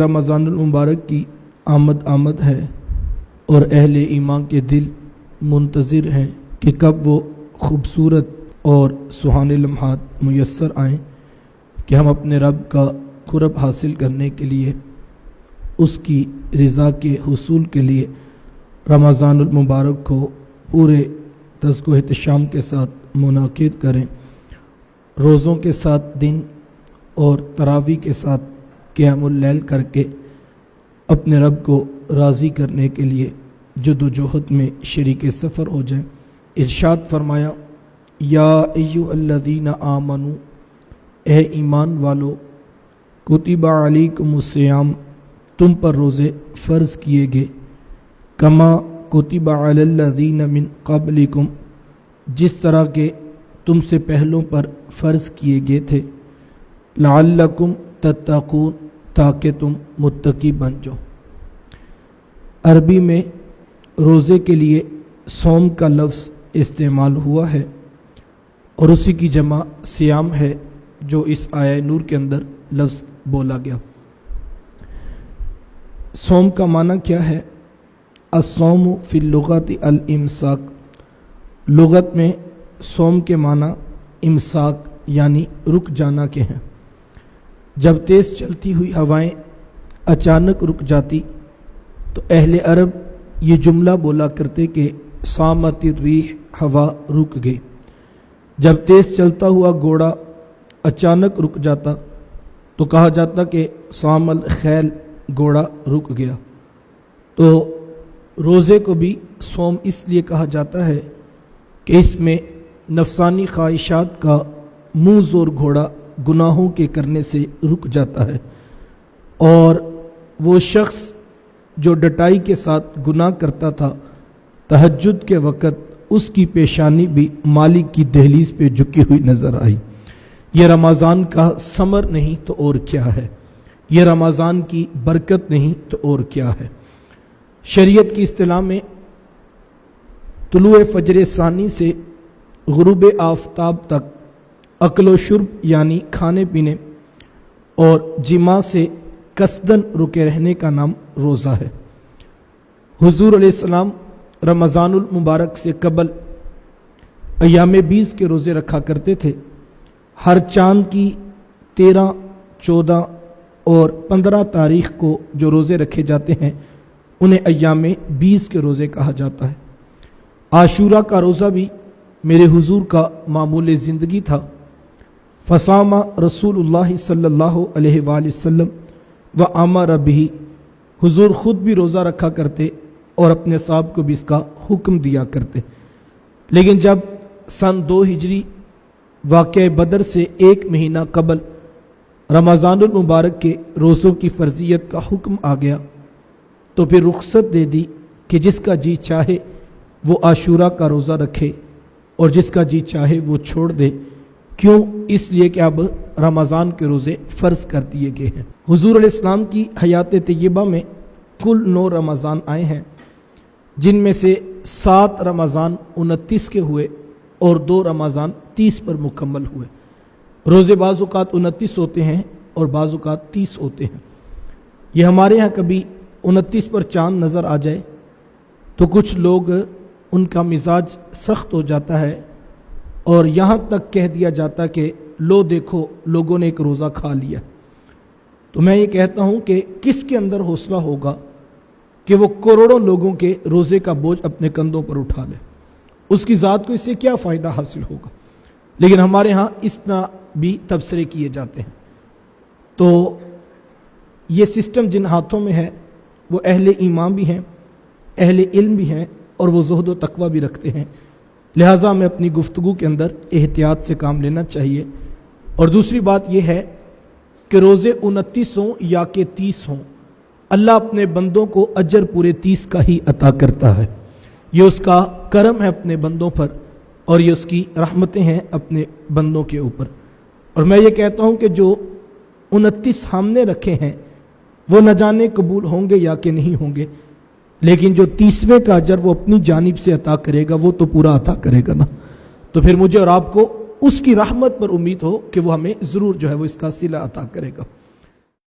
رمضان المبارک کی آمد ہے اور اہل ایمان کے دل منتظر ہیں کہ کب وہ خوبصورت اور سہانے لمحات میسر آئیں کہ ہم اپنے رب کا قرب حاصل کرنے کے لیے، اس کی رضا کے حصول کے لیے رمضان المبارک کو پورے تذک و احتشام کے ساتھ منعقد کریں، روزوں کے ساتھ دن اور تراویح کے ساتھ قیام اللیل کر کے اپنے رب کو راضی کرنے کے لیے جد و جہد میں شریک سفر ہو جائیں۔ ارشاد فرمایا، یا ایھا الذین آمنوا، اے ایمان والو، کتب علیکم الصیام، تم پر روزے فرض کیے گئے، کما کتب علی الذین من قبلکم، جس طرح کہ تم سے پہلوں پر فرض کیے گئے تھے، لعلکم تتقون، تاکہ تم متقی بن جاؤ۔ عربی میں روزے کے لیے صوم کا لفظ استعمال ہوا ہے اور اسی کی جمع صیام ہے جو اس آیہ نور کے اندر لفظ بولا گیا۔ صوم کا معنی کیا ہے؟ الصوم فی اللغت الامساک، لغت میں صوم کے معنی امساک یعنی رک جانا کے ہیں۔ جب تیز چلتی ہوئی ہوائیں اچانک رک جاتی تو اہل عرب یہ جملہ بولا کرتے کہ صامت الریح، ہوا رک گئی۔ جب تیز چلتا ہوا گھوڑا اچانک رک جاتا تو کہا جاتا کہ صام الخیل، گھوڑا رک گیا۔ تو روزے کو بھی صوم اس لیے کہا جاتا ہے کہ اس میں نفسانی خواہشات کا منہ زور گھوڑا گناہوں کے کرنے سے رک جاتا ہے، اور وہ شخص جو ڈٹائی کے ساتھ گناہ کرتا تھا، تہجد کے وقت اس کی پیشانی بھی مالک کی دہلیز پہ جھکی ہوئی نظر آئی۔ یہ رمضان کا ثمر نہیں تو اور کیا ہے، یہ رمضان کی برکت نہیں تو اور کیا ہے۔ شریعت کی اصطلاح میں طلوع فجر ثانی سے غروب آفتاب تک اکل و شرب یعنی کھانے پینے اور جماع سے قصدن رکے رہنے کا نام روزہ ہے۔ حضور علیہ السلام رمضان المبارک سے قبل ایام 20 کے روزے رکھا کرتے تھے۔ ہر چاند کی 13، 14 اور 15 تاریخ کو جو روزے رکھے جاتے ہیں انہیں ایام 20 کے روزے کہا جاتا ہے۔ عاشورہ کا روزہ بھی میرے حضور کا معمول زندگی تھا۔ فصام رسول اللہ صلی اللہ علیہ وآلہ وسلم وامر بہ، حضور خود بھی روزہ رکھا کرتے اور اپنے صحابہ کو بھی اس کا حکم دیا کرتے۔ لیکن جب سن 2 ہجری واقعہ بدر سے 1 مہینہ قبل رمضان المبارک کے روزوں کی فرضیت کا حکم آ گیا تو پھر رخصت دے دی کہ جس کا جی چاہے وہ عاشورہ کا روزہ رکھے اور جس کا جی چاہے وہ چھوڑ دے۔ کیوں؟ اس لیے کہ اب رمضان کے روزے فرض کر دیے گئے ہیں۔ حضور علیہ السلام کی حیات طیبہ میں کل 9 رمضان آئے ہیں، جن میں سے 7 رمضان 29 کے ہوئے اور 2 رمضان 30 پر مکمل ہوئے۔ روزے بعض اوقات 29 ہوتے ہیں اور بعض اوقات 30 ہوتے ہیں۔ یہ ہمارے ہاں کبھی 29 پر چاند نظر آ جائے تو کچھ لوگ ان کا مزاج سخت ہو جاتا ہے اور یہاں تک کہہ دیا جاتا کہ لو دیکھو لوگوں نے ایک روزہ کھا لیا۔ تو میں یہ کہتا ہوں کہ کس کے اندر حوصلہ ہوگا کہ وہ کروڑوں لوگوں کے روزے کا بوجھ اپنے کندھوں پر اٹھا لے؟ اس کی ذات کو اس سے کیا فائدہ حاصل ہوگا؟ لیکن ہمارے ہاں اس طرح بھی تبصرے کیے جاتے ہیں۔ تو یہ سسٹم جن ہاتھوں میں ہے وہ اہل ایمان بھی ہیں، اہل علم بھی ہیں اور وہ زہد و تقوی بھی رکھتے ہیں، لہٰذا ہمیں اپنی گفتگو کے اندر احتیاط سے کام لینا چاہیے۔ اور دوسری بات یہ ہے کہ روزے 29 ہوں یا کہ 30 ہوں، اللہ اپنے بندوں کو اجر پورے 30 کا ہی عطا کرتا ہے۔ یہ اس کا کرم ہے اپنے بندوں پر اور یہ اس کی رحمتیں ہیں اپنے بندوں کے اوپر۔ اور میں یہ کہتا ہوں کہ جو 29 ہم نے رکھے ہیں وہ نہ جانے قبول ہوں گے یا کہ نہیں ہوں گے، لیکن جو 30ویں کا اجر وہ اپنی جانب سے عطا کرے گا وہ تو پورا عطا کرے گا نا۔ تو پھر مجھے اور آپ کو اس کی رحمت پر امید ہو کہ وہ ہمیں ضرور جو ہے وہ اس کا صلہ عطا کرے گا۔